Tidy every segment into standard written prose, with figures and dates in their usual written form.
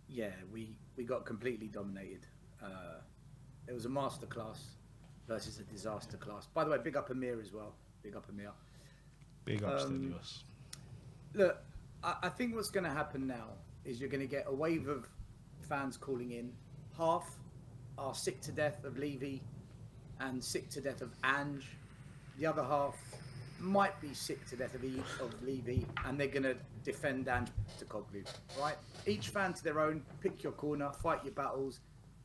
Yeah, we got completely dominated. It was a masterclass versus a disaster class. By the way, big up Amir as well. Big up Amir. Big up, Um, Stelios. Look, I think what's going to happen now is you're going to get a wave of fans calling in. Half are sick to death of Levy and sick to death of Ange. The other half might be sick to death of Levy, and they're going to defend Ange Postecoglou, right? Each fan to their own. Pick your corner, fight your battles.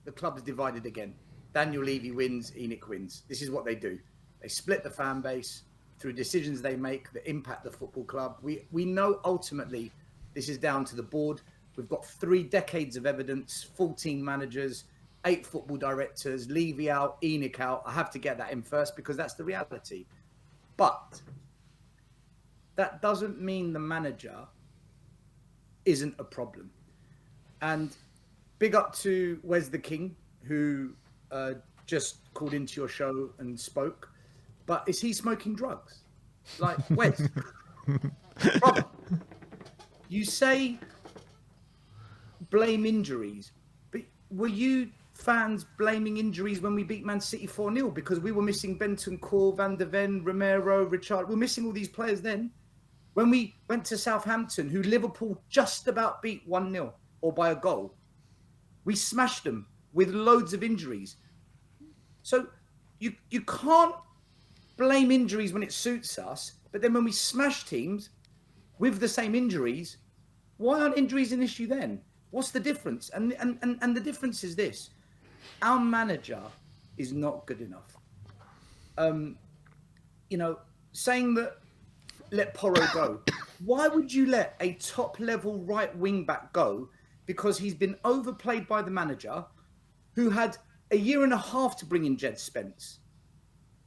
The club's divided again. Daniel Levy wins, Enoch wins. This is what they do. They split the fan base through decisions they make that impact the football club. We know ultimately this is down to the board. We've got 3 decades of evidence, 14 managers, 8 football directors, Levy out, Enoch out. I have to get that in first because that's the reality. But that doesn't mean the manager isn't a problem. And big up to Wes the King, who just called into your show and spoke. But is he smoking drugs? Like, Wes, brother, you say blame injuries, but were you fans blaming injuries when we beat Man City 4-0 because we were missing Bentancur, Van der Ven, Romero, Richard? We're missing all these players then. When we went to Southampton, who Liverpool just about beat 1-0 or by a goal, we smashed them with loads of injuries. So you can't blame injuries when it suits us, but then when we smash teams with the same injuries, why aren't injuries an issue then? What's the difference? And the difference is this. Our manager is not good enough. Saying that let Porro go. Why would you let a top-level right wing-back go? Because he's been overplayed by the manager, who had a year and a half to bring in Jed Spence,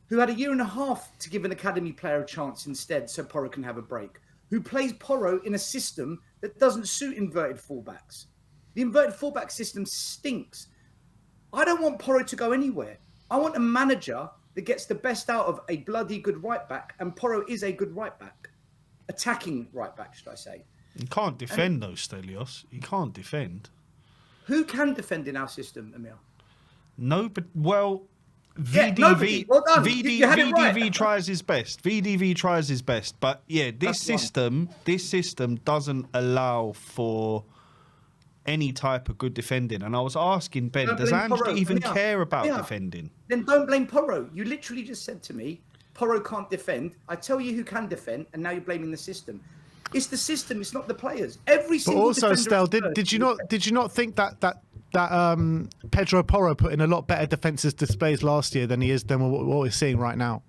who had a year and a half to give an academy player a chance instead so Porro can have a break, who plays Porro in a system that doesn't suit inverted fullbacks. The inverted fullback system stinks. I don't want Porro to go anywhere. I want a manager that gets the best out of a bloody good right back, and Porro is a good right back. Attacking right back, should I say. You can't defend those, Stelios. You can't defend. Who can defend in our system, Emil? No, but, well, Nobody. Well done. You had it right. VDV tries his best. VDV tries his best. But, yeah, this system doesn't allow for any type of good defending. And I was asking Ben, does Ange even care about defending? Then don't blame Porro. You literally just said to me, Porro can't defend. I tell you who can defend, and now you're blaming the system. It's the system. It's not the players. Every single. But also, Stel, did you not think that Pedro Porro put in a lot better defensive displays last year than what we're seeing right now?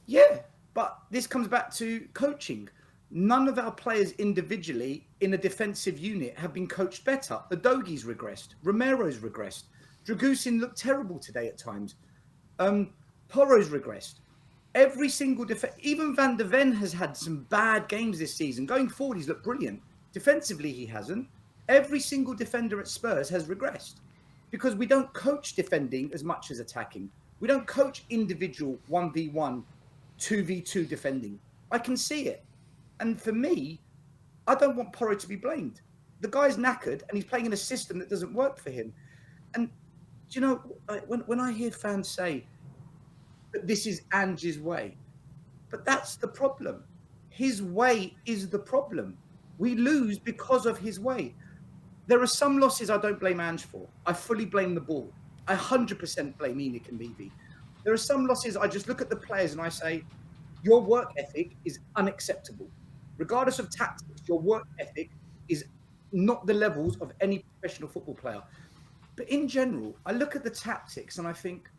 Yeah, but this comes back to coaching. None of our players individually in a defensive unit have been coached better. Udogi's regressed. Romero's regressed. Dragusin looked terrible today at times. Porro's regressed. Every single even Van der Ven has had some bad games this season. Going forward, he's looked brilliant. Defensively, he hasn't. Every single defender at Spurs has regressed because we don't coach defending as much as attacking. We don't coach individual 1v1, 2v2 defending. I can see it. And for me, I don't want Porro to be blamed. The guy's knackered and he's playing in a system that doesn't work for him. And, when I hear fans say that this is Ange's way, but that's the problem. His way is the problem. We lose because of his way. There are some losses I don't blame Ange for. I fully blame the ball. I 100% blame Enoch and Levy. There are some losses I just look at the players and I say, your work ethic is unacceptable. Regardless of tactics, your work ethic is not the levels of any professional football player. But in general, I look at the tactics and I think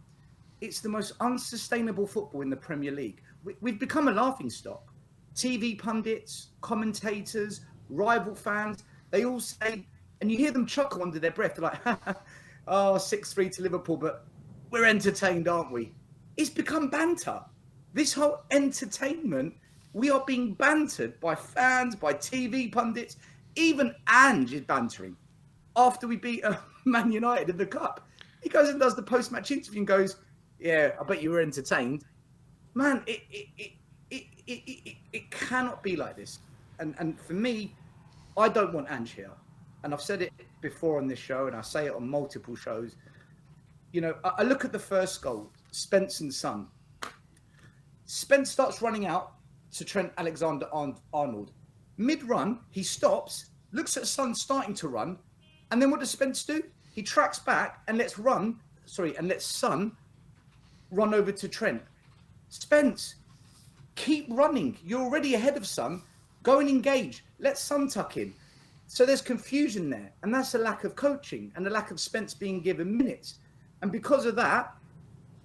it's the most unsustainable football in the Premier League. We've become a laughingstock. TV pundits, commentators, rival fans, they all say, and you hear them chuckle under their breath. They're like, 6-3 to Liverpool, but we're entertained, aren't we? It's become banter. This whole entertainment, we are being bantered by fans, by TV pundits. Even Ange is bantering. After we beat Man United in the Cup, he goes and does the post-match interview and goes, yeah, I bet you were entertained. Man, it cannot be like this. And for me, I don't want Ange here. and I've said it before on this show, and I say it on multiple shows. You know, I look at the first goal, Spence and Son. Spence starts running out to Trent Alexander-Arnold. Mid-run, he stops, looks at Son starting to run, and then what does Spence do? He tracks back and lets Son run over to Trent. Spence, keep running. You're already ahead of Son. Go and engage. Let Son tuck in. So there's confusion there, and that's a lack of coaching and a lack of Spence being given minutes. And because of that,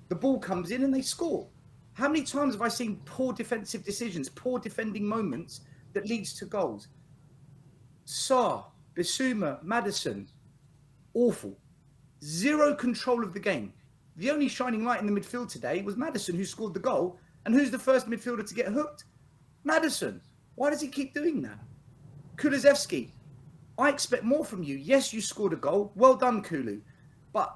the ball comes in and they score. How many times have I seen poor defensive decisions, poor defending moments that leads to goals? Sarr, Bissouma, Maddison, awful. Zero control of the game. The only shining light in the midfield today was Maddison, who scored the goal. And who's the first midfielder to get hooked? Maddison. Why does he keep doing that? Kulusevski, I expect more from you. Yes, you scored a goal. Well done, Kulu. But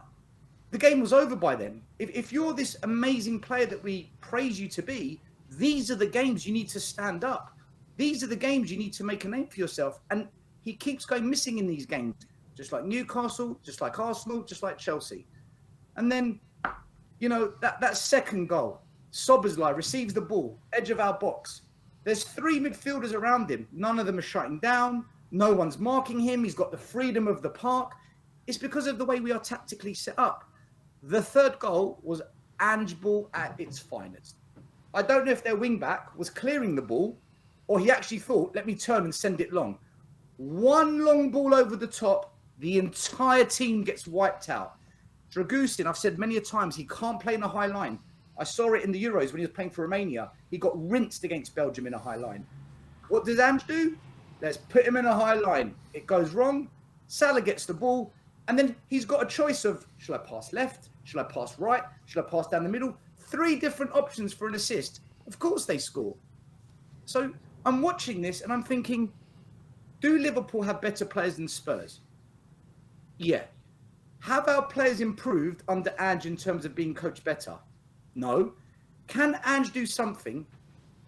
the game was over by then. If you're this amazing player that we praise you to be, these are the games you need to stand up. These are the games you need to make a name for yourself. And he keeps going missing in these games, just like Newcastle, just like Arsenal, just like Chelsea. And then, you know, that second goal, Szoboszlai receives the ball, edge of our box. There's three midfielders around him. None of them are shutting down. No one's marking him. He's got the freedom of the park. It's because of the way we are tactically set up. The third goal was Ange ball at its finest. I don't know if their wing-back was clearing the ball or he actually thought, let me turn and send it long. One long ball over the top, the entire team gets wiped out. Dragusin, I've said many a times, he can't play in a high line. I saw it in the Euros when he was playing for Romania. He got rinsed against Belgium in a high line. What does Ange do? Let's put him in a high line. It goes wrong. Salah gets the ball. And then he's got a choice of, shall I pass left? Shall I pass right? Shall I pass down the middle? 3 different options for an assist. Of course they score. So I'm watching this and I'm thinking, do Liverpool have better players than Spurs? Yeah. Have our players improved under Ange in terms of being coached better? No. Can Ange do something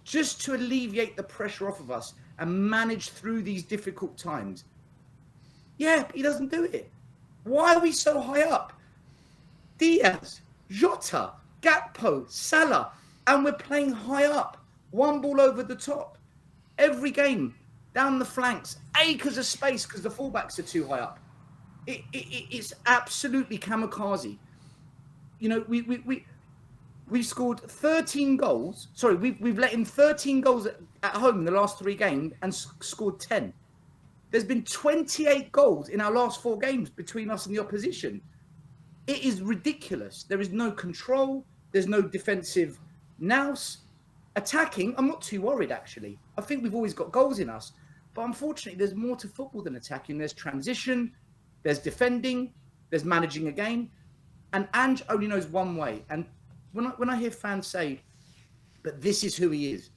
just to alleviate the pressure off of us and manage through these difficult times? Yeah, but he doesn't do it. Why are we so high up? Diaz, Jota, Gakpo, Salah, and we're playing high up. One ball over the top. Every game, down the flanks, acres of space because the fullbacks are too high up. It's absolutely kamikaze. You know, we've scored 13 goals. Sorry, we've let in 13 goals at home in the last 3 games and scored 10. There's been 28 goals in our last 4 games between us and the opposition. It is ridiculous. There is no control. There's no defensive nous. Attacking, I'm not too worried, actually. I think we've always got goals in us. But unfortunately, there's more to football than attacking. There's transition. There's defending. There's managing a game. And Ange only knows one way. And when I hear fans say, but this is who he is,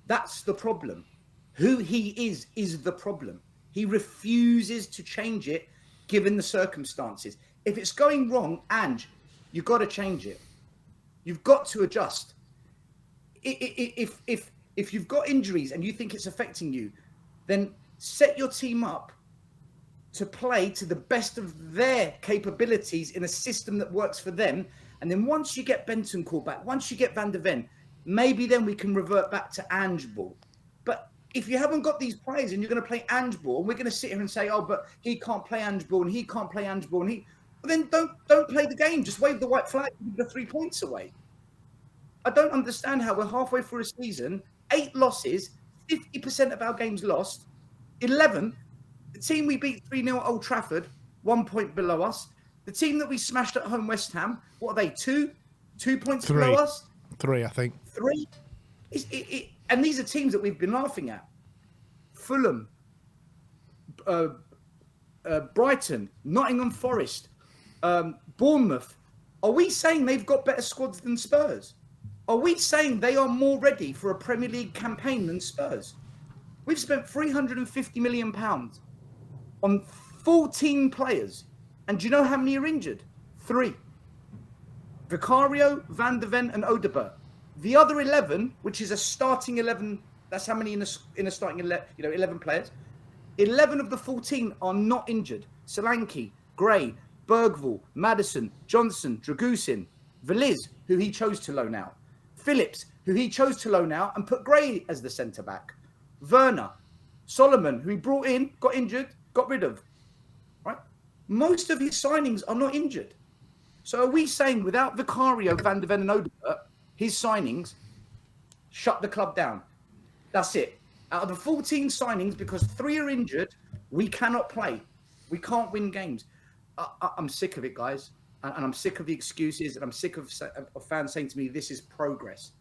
that's the problem. Who he is the problem. He refuses to change it given the circumstances. If it's going wrong, Ange, you've got to change it. You've got to adjust. If you've got injuries and you think it's affecting you, then set your team up to play to the best of their capabilities in a system that works for them. And then once you get Benton called back, once you get Van der Ven, maybe then we can revert back to Ange ball. But if you haven't got these players and you're going to play Ange ball, and we're going to sit here and say, oh, but he can't play Ange ball and he can't play Ange ball, and he... Well, then don't play the game. Just wave the white flag and give the 3 points away. I don't understand how we're halfway through a season, 8 losses, 50% of our games lost, 11. The team we beat 3-0 at Old Trafford, 1 point below us. The team that we smashed at home, West Ham, what are they, 2 points below us? 3, I think. 3? And these are teams that we've been laughing at. Fulham, Brighton, Nottingham Forest, Bournemouth. Are we saying they've got better squads than Spurs? Are we saying they are more ready for a Premier League campaign than Spurs? We've spent £350 million on 14 players. And do you know how many are injured? 3. Vicario, Van der Ven and Odegaard. The other 11, which is a starting 11, that's how many in a starting 11, 11 players. 11 of the 14 are not injured. Solanke, Gray, Bergvall, Maddison, Johnson, Dragusin, Veliz, who he chose to loan out. Phillips, who he chose to loan out and put Gray as the centre-back. Werner, Solomon, who he brought in, got injured, got rid of. Right? Most of his signings are not injured. So are we saying without Vicario, Van der Ven and Odegaard, his signings shut the club down? That's it. Out of the 14 signings, because 3 are injured, we cannot play. We can't win games. I'm sick of it, guys. And I'm sick of the excuses. And I'm sick of fans saying to me, this is progress.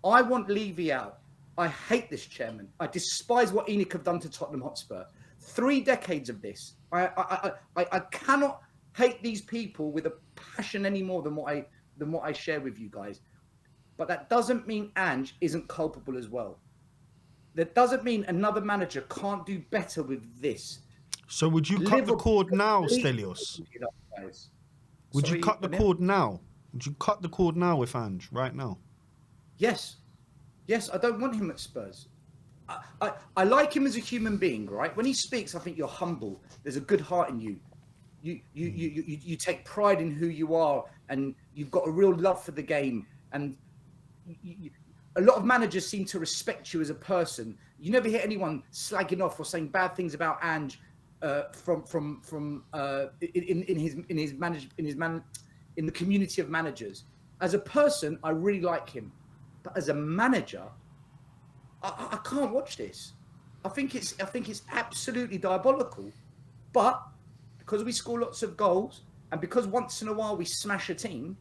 I want Levy out. I hate this chairman. I despise what ENIC have done to Tottenham Hotspur. 3 decades of this. I cannot hate these people with a passion any more than what I share with you guys. But that doesn't mean Ange isn't culpable as well. That doesn't mean another manager can't do better with this. So would you cut the cord now, Stelios? Would you cut the cord now? Would you cut the cord now with Ange right now? Yes. Yes, I don't want him at Spurs. I like him as a human being, right? When he speaks, I think you're humble. There's a good heart in you. You take pride in who you are, and you've got a real love for the game. And a lot of managers seem to respect you as a person. You never hear anyone slagging off or saying bad things about Ange in the community of managers. As a person, I really like him, but as a manager, I can't watch this. I think it's absolutely diabolical. But because we score lots of goals, and because once in a while we smash a team,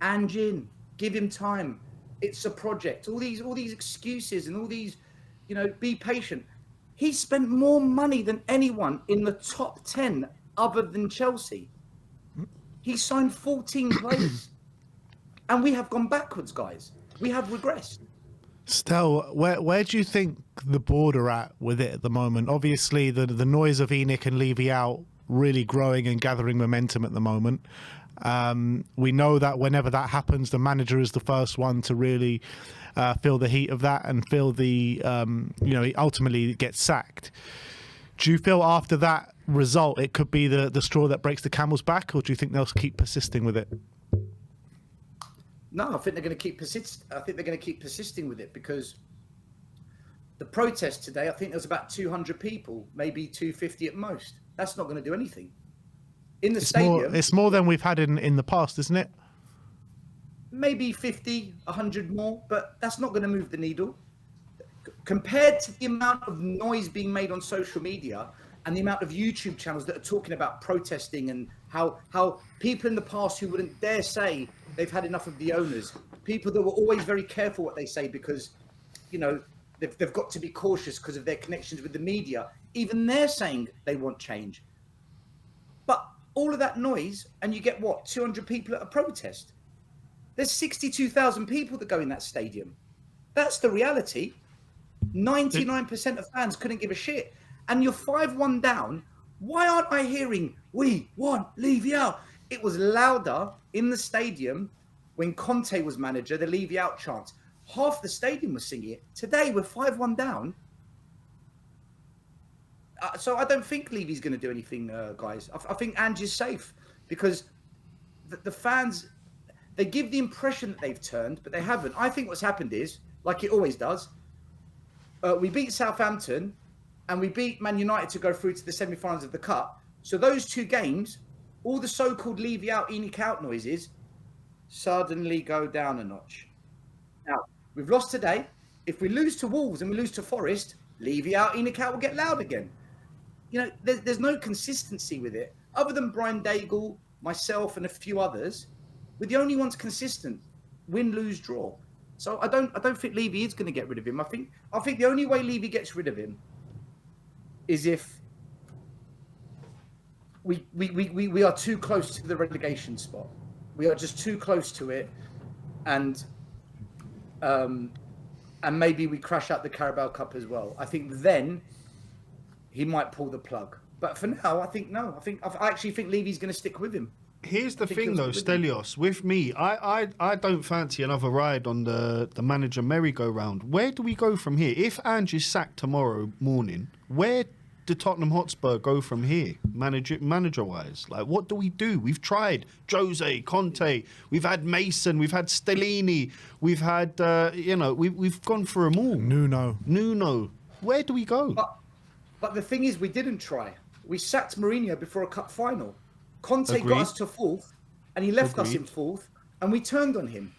Ange in, give him time. It's a project. All these excuses and all these, be patient. He spent more money than anyone in the top 10 other than Chelsea. He signed 14 players. And we have gone backwards, guys. We have regressed. Stel, where do you think the board are at with it at the moment? Obviously, the noise of ENIC and Levy out really growing and gathering momentum at the moment. We know that whenever that happens, the manager is the first one to really feel the heat of that and feel the, he ultimately gets sacked. Do you feel after that result, it could be the straw that breaks the camel's back, or do you think they'll keep persisting with it? No, I think they're going to keep persisting with it, because the protest today, I think there was about 200 people, maybe 250 at most. That's not going to do anything. In the stadium, it's more than we've had in the past, isn't it? Maybe 50, 100 more, but that's not going to move the needle. Compared to the amount of noise being made on social media and the amount of YouTube channels that are talking about protesting and how people in the past who wouldn't dare say they've had enough of the owners, people that were always very careful what they say because, they've got to be cautious because of their connections with the media. Even they're saying they want change. But all of that noise, and you get 200 people at a protest. There's 62,000 people that go in that stadium. That's the reality. 99% of fans couldn't give a shit. And you're 5-1 down. Why aren't I hearing, we want Levy out? It was louder in the stadium when Conte was manager, the Levy out chant. Half the stadium was singing it. Today, we're 5-1 down. So I don't think Levy's going to do anything, guys. I think Ange is safe because the fans, they give the impression that they've turned, but they haven't. I think what's happened is, like it always does, we beat Southampton and we beat Man United to go through to the semi-finals of the Cup. So those 2 games, all the so-called Levy out, ENIC out noises suddenly go down a notch. Now, we've lost today. If we lose to Wolves and we lose to Forest, Levy out, ENIC out will get loud again. There's no consistency with it. Other than Brian Daigle, myself, and a few others, we're the only ones consistent. Win, lose, draw. So I don't think Levy is going to get rid of him. I think the only way Levy gets rid of him is if we are too close to the relegation spot. We are just too close to it, and maybe we crash out the Carabao Cup as well. I think then he might pull the plug. But for now, I think no. I actually think Levy's going to stick with him. Here's the think thing, he'll though, stick with him. Stelios. With me, I don't fancy another ride on the manager merry-go-round. Where do we go from here? If Ange is sacked tomorrow morning, where do Tottenham Hotspur go from here, manager-wise? Like, what do we do? We've tried Jose, Conte, we've had Mason, we've had Stellini, we've had, we've gone through them all. Nuno. Where do we go? But the thing is, we didn't try. We sacked Mourinho before a cup final. Conte Agreed. got us to fourth, and he left us in fourth, and we turned on him,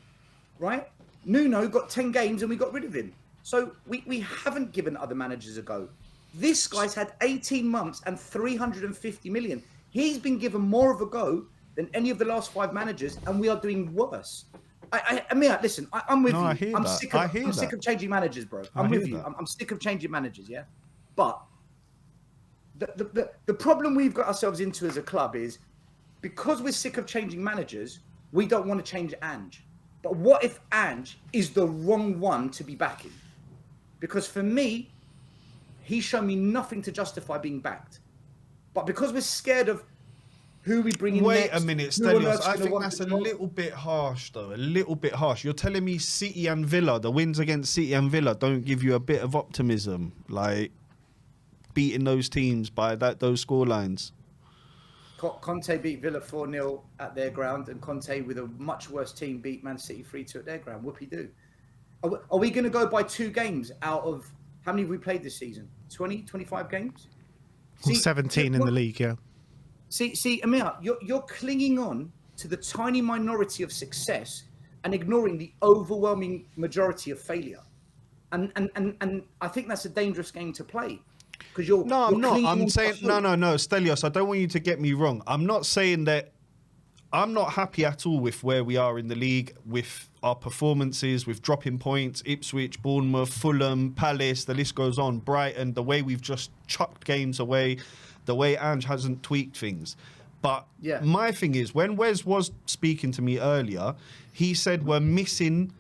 right? Nuno got 10 games, and we got rid of him. So we haven't given other managers a go. This guy's had 18 months and 350 million. He's been given more of a go than any of the last 5 managers, and we are doing worse. I mean, listen, I'm with you. I hear that. I'm sick of changing managers, bro. I'm with you. I'm sick of changing managers, yeah? But the problem we've got ourselves into as a club is because we're sick of changing managers, we don't want to change Ange. But what if Ange is the wrong one to be backing? Because for me, he's shown me nothing to justify being backed. But because we're scared of who we bring in Wait next, a minute, who on Stelios. earth's I gonna think want that's to a go- little bit harsh, though. A little bit harsh. You're telling me City and Villa, the wins against City and Villa, don't give you a bit of optimism, like beating those teams by those scorelines. Conte beat Villa 4-0 at their ground, and Conte with a much worse team beat Man City 3-2 at their ground. Whoopie-doo. Are we going to go by 2 games out of how many have we played this season? 20, 25 games? 17 in the league, yeah. See, Amir, you're clinging on to the tiny minority of success and ignoring the overwhelming majority of failure. And I think that's a dangerous game to play. Because you're I'm not. clinging I'm on to saying hope. no, Stelios. I don't want you to get me wrong. I'm not saying that. I'm not happy at all with where we are in the league, with our performances, with dropping points, Ipswich, Bournemouth, Fulham, Palace, the list goes on, Brighton, the way we've just chucked games away, the way Ange hasn't tweaked things. But Yeah. my thing is, when Wes was speaking to me earlier, he said we're missing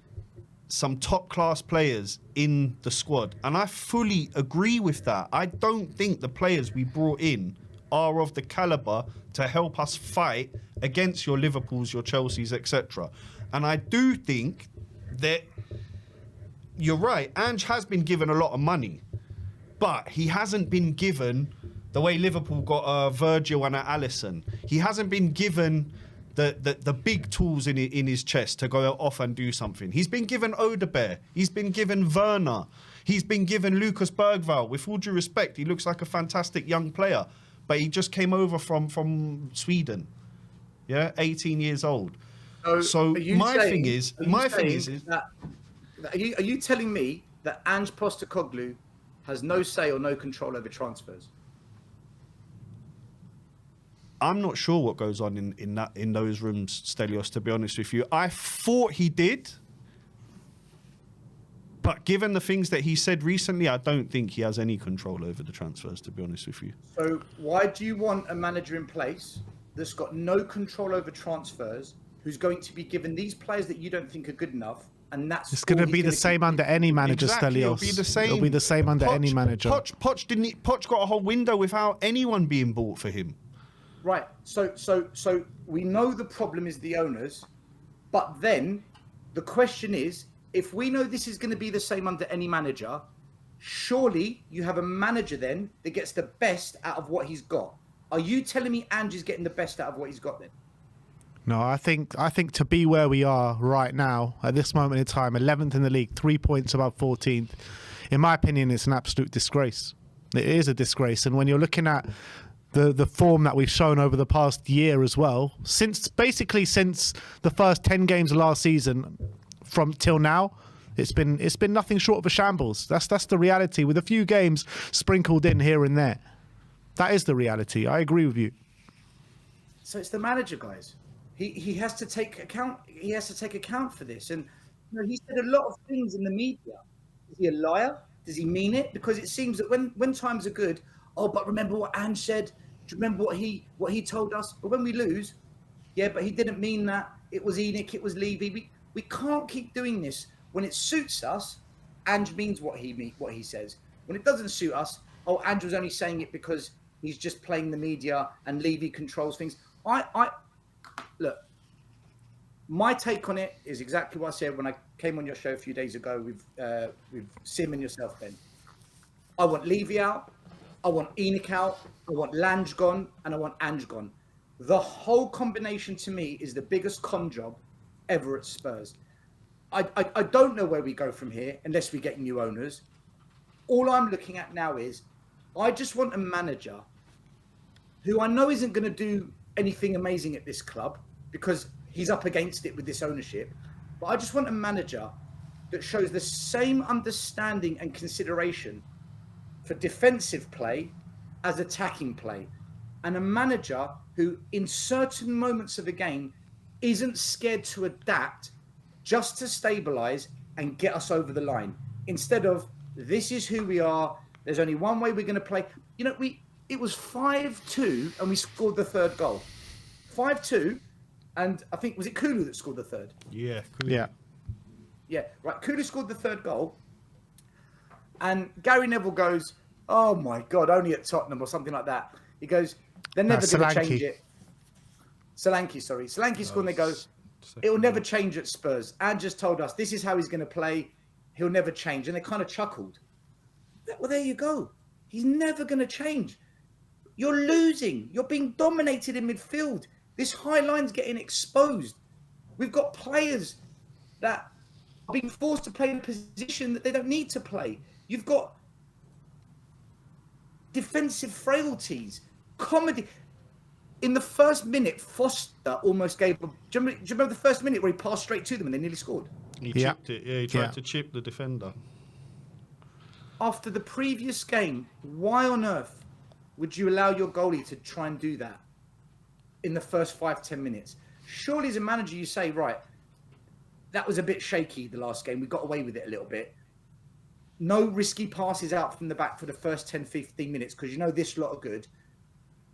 some top-class players in the squad. And I fully agree with that. I don't think the players we brought in are of the calibre to help us fight against your Liverpools, your Chelseas, etc. And I do think that you're right. Ange has been given a lot of money, but he hasn't been given the way Liverpool got Virgil and Alisson. He hasn't been given the big tools in his chest to go off and do something. He's been given Odebear. He's been given Werner. He's been given Lucas Bergvall. With all due respect, he looks like a fantastic young player, but he just came over from Sweden. Yeah, 18 years old. So my thing is, that, are you telling me that Ange Postecoglou has no say or no control over transfers? I'm not sure what goes on in those rooms, Stelios, to be honest with you. I thought he did, but given the things that he said recently, I don't think he has any control over the transfers, to be honest with you. So why do you want a manager in place that's got no control over transfers, who's going to be given these players that you don't think are good enough, and that's It's going to be the same under any manager, Exactly, Stelios. it'll be the same. It'll be the same under any manager. Poch got a whole window without anyone being bought for him. Right. So we know the problem is the owners, but then the question is, if we know this is going to be the same under any manager, surely you have a manager then that gets the best out of what he's got. Are you telling me Ange is getting the best out of what he's got then? No, I think to be where we are right now at this moment in time, 11th in the league, 3 points above 14th. In my opinion, it's an absolute disgrace. It is a disgrace, and when you're looking at the form that we've shown over the past year as well, since the first 10 games of last season from till now, it's been nothing short of a shambles. That's the reality, with a few games sprinkled in here and there. That is the reality. I agree with you. So it's the manager, guys. He has to take account. He has to take account for this. And he said a lot of things in the media. Is he a liar? Does he mean it? Because it seems that when times are good, oh, but remember what Ange said. Do you remember what he told us? But when we lose, yeah, but he didn't mean that. It was Enoch. It was Levy. We can't keep doing this. When it suits us, Ange means what he says. When it doesn't suit us, oh, Ange was only saying it because he's just playing the media and Levy controls things. look, my take on it is exactly what I said when I came on your show a few days ago with Sim and yourself, Ben. I want Levy out. I want Enoch out. I want Lange gone, and I want Ange gone. The whole combination to me is the biggest con job ever at Spurs. I don't know where we go from here unless we get new owners. All I'm looking at now is I just want a manager who I know isn't going to do anything amazing at this club because he's up against it with this ownership. But I just want a manager that shows the same understanding and consideration for defensive play as attacking play. And a manager who, in certain moments of the game, isn't scared to adapt just to stabilize and get us over the line. Instead of, this is who we are, there's only one way we're going to play. You know, it was 5-2 and we scored the third goal. 5-2, and I think, was it Kulu that scored the third? Yeah, Kulu. Yeah, right. Kulu scored the third goal. And Gary Neville goes, oh my God, only at Tottenham or something like that. He goes, they're never going to change it. Solanke scored and they go, it'll never change at Spurs. And just told us, this is how he's going to play. He'll never change. And they kind of chuckled. Well, there you go. He's never going to change. You're losing. You're being dominated in midfield. This high line's getting exposed. We've got players that are being forced to play in a position that they don't need to play. You've got defensive frailties, comedy. In the first minute, Foster almost gave... Do you remember the first minute where he passed straight to them and they nearly scored? He chipped it. Yeah, he tried to chip the defender. After the previous game, why on earth would you allow your goalie to try and do that in the first 5-10 minutes? Surely as a manager, you say, right, that was a bit shaky the last game. We got away with it a little bit. No risky passes out from the back for the first 10-15 minutes because you know this lot are good.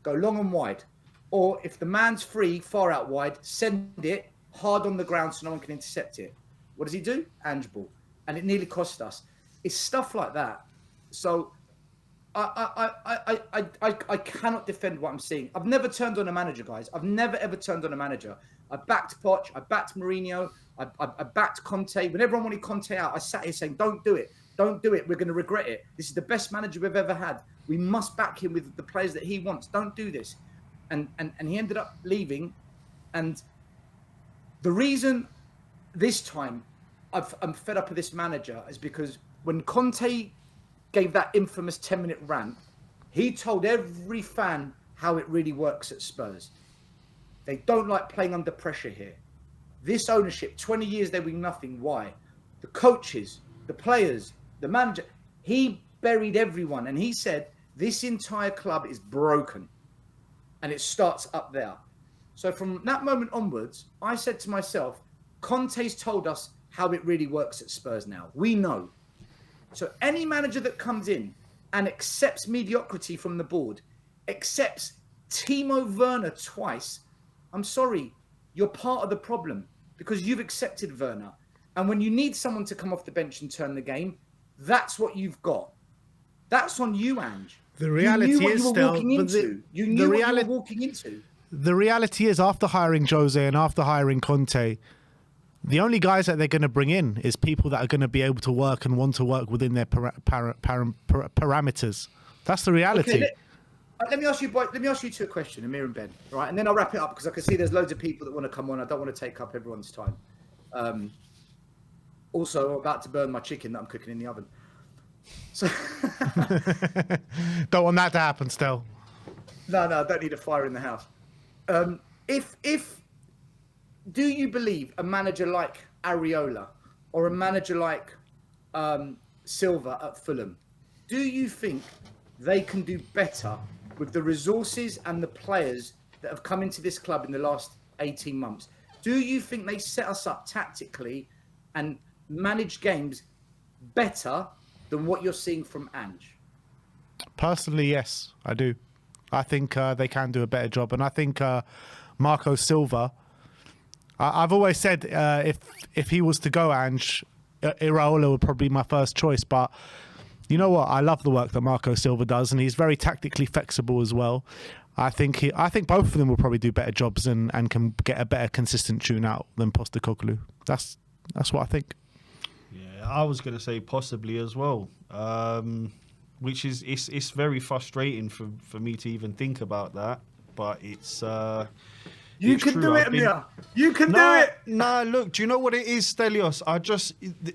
Go long and wide. Or if the man's free, far out wide, send it hard on the ground so no one can intercept it. What does he do? Ange ball. And it nearly cost us. It's stuff like that. So I cannot defend what I'm seeing. I've never turned on a manager, guys. I've never, ever turned on a manager. I backed Poch. I backed Mourinho. I backed Conte. When everyone wanted Conte out, I sat here saying, don't do it. Don't do it. We're going to regret it. This is the best manager we've ever had. We must back him with the players that he wants. Don't do this. And he ended up leaving. And the reason this time I'm fed up with this manager is because when Conte gave that infamous 10-minute rant, he told every fan how it really works at Spurs. They don't like playing under pressure here. This ownership, 20 years they win nothing. Why? The coaches, the players, the manager, he buried everyone. And he said, this entire club is broken. And it starts up there. So from that moment onwards, I said to myself, Conte's told us how it really works at Spurs now. We know. So any manager that comes in and accepts mediocrity from the board, accepts Timo Werner twice, I'm sorry, you're part of the problem because you've accepted Werner. And when you need someone to come off the bench and turn the game, that's what you've got. That's on you, Ange. The reality is still... You knew what you were walking into. The reality is, after hiring Jose and after hiring Conte, the only guys that they're going to bring in is people that are going to be able to work and want to work within their parameters. That's the reality. Okay, let me ask you two a question, Amir and Ben, right? And then I'll wrap it up because I can see there's loads of people that want to come on. I don't want to take up everyone's time. Also, I'm about to burn my chicken that I'm cooking in the oven. So don't want that to happen still. No, I don't need a fire in the house. Do you believe a manager like Areola or a manager like Silva at Fulham, do you think they can do better with the resources and the players that have come into this club in the last 18 months? Do you think they set us up tactically and manage games better than what you're seeing from Ange? Personally, yes, I do. I think they can do a better job. And I think Marco Silva, I've always said if he was to go, Ange, Iraola would probably be my first choice. But you know what? I love the work that Marco Silva does, and he's very tactically flexible as well. I think both of them will probably do better jobs and can get a better consistent tune out than Postecoglou. That's what I think. Yeah, I was going to say possibly as well, which is it's very frustrating for me to even think about that. But it's you can do it, Amir. You can do it. Nah, look, do you know what it is, Stelios?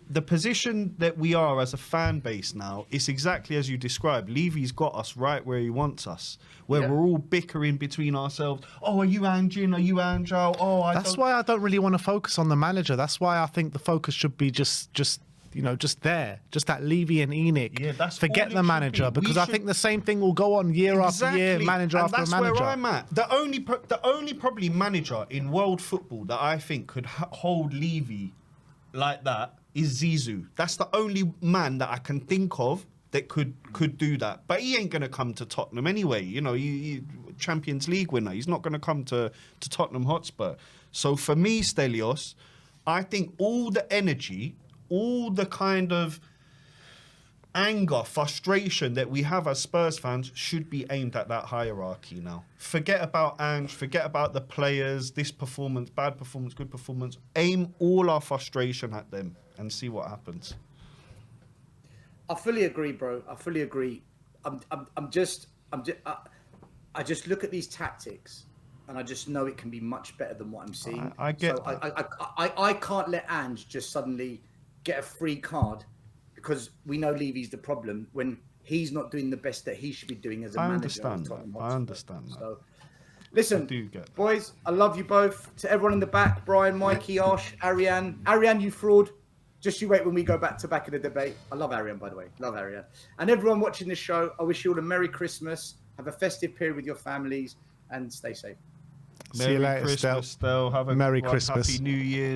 The position that we are as a fan base now, it's exactly as you described. Levy's got us right where he wants us, where we're all bickering between ourselves. Oh, are you Anjin? Are you Anjo? Oh, That's why I don't really want to focus on the manager. That's why I think the focus should be just there, just that Levy and ENIC. Yeah, that's forget the manager, because I think the same thing will go on year after year, manager after manager. That's where I'm at. The only probably manager in world football that I think could hold Levy like that is Zizou. That's the only man that I can think of that could do that. But he ain't going to come to Tottenham anyway. You know, he Champions League winner. He's not going to come to Tottenham Hotspur. So for me, Stelios, I think all the energy, all the kind of anger, frustration that we have as Spurs fans should be aimed at that hierarchy now. Forget about Ange, forget about the players, this performance, bad performance, good performance. Aim all our frustration at them and see what happens. I fully agree, bro. I fully agree. I just look at these tactics and I just know it can be much better than what I'm seeing. I get that. I can't let Ange just suddenly get a free card because we know Levy's the problem when he's not doing the best that he should be doing as a manager. I understand that. So, listen, boys, I love you both. To everyone in the back, Brian, Mikey, Ash, Ariane. Ariane, you fraud. Just you wait when we go back to back in the debate. I love Ariane, by the way. Love Ariane. And everyone watching this show, I wish you all a Merry Christmas. Have a festive period with your families and stay safe. See you later, Merry Christmas, Stel. Have a Merry Christmas. Happy New Year.